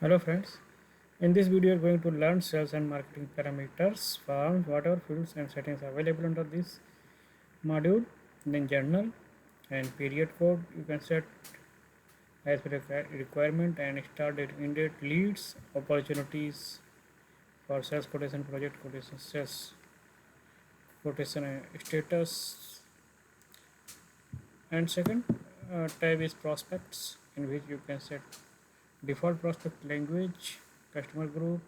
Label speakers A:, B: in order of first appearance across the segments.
A: Hello friends, in this video we are going to learn sales and marketing parameters from whatever fields and settings available under this module. Then journal and period code you can set as per requirement, and start date, end date, leads, opportunities for sales quotation, project quotation, sales quotation status. And second tab is prospects, in which you can set default prospect language, customer group,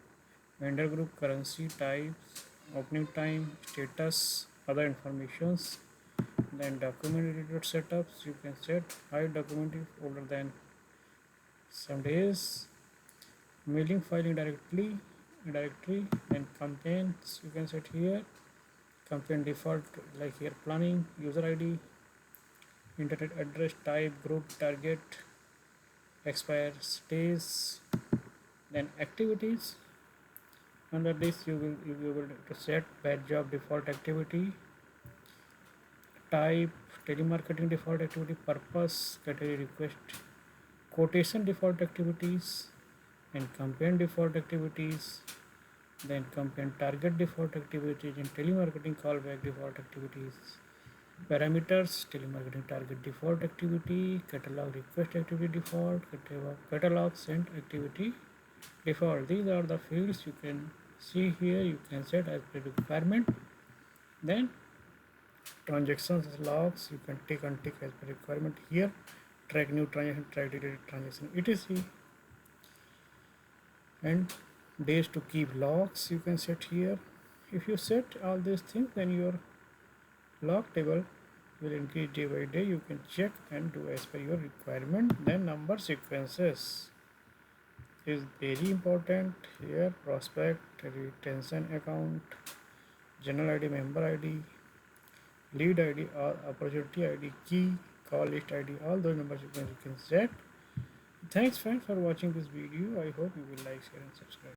A: vendor group, currency types, opening time, status, other informations. Then document editor setups, you can set hide document if older than some days, mailing filing directory. Then campaigns you can set here, campaign default like here planning, user ID, internet address, type, group, target, expires days. Then activities, under this you will be able to set batch job default activity, type, telemarketing default activity, purpose, category request, quotation default activities, and campaign default activities. Then campaign target default activities and telemarketing callback default activities. Parameters, telemarketing target default activity, catalog request activity default, catalog sent activity default. These are the fields you can see here. You can set as per requirement. Then transactions logs you can take and tick as per requirement here. Track new transaction, track deleted transaction, etc. And days to keep logs you can set here. If you set all these things, then your log table will increase day by day. You can check and do as per your requirement. Then number sequences is very important here. Prospect, retention account, general ID, member ID, lead ID or opportunity ID, key, call list ID, all those numbers you can set. Thanks friends for watching this video. I hope you will like, share and subscribe.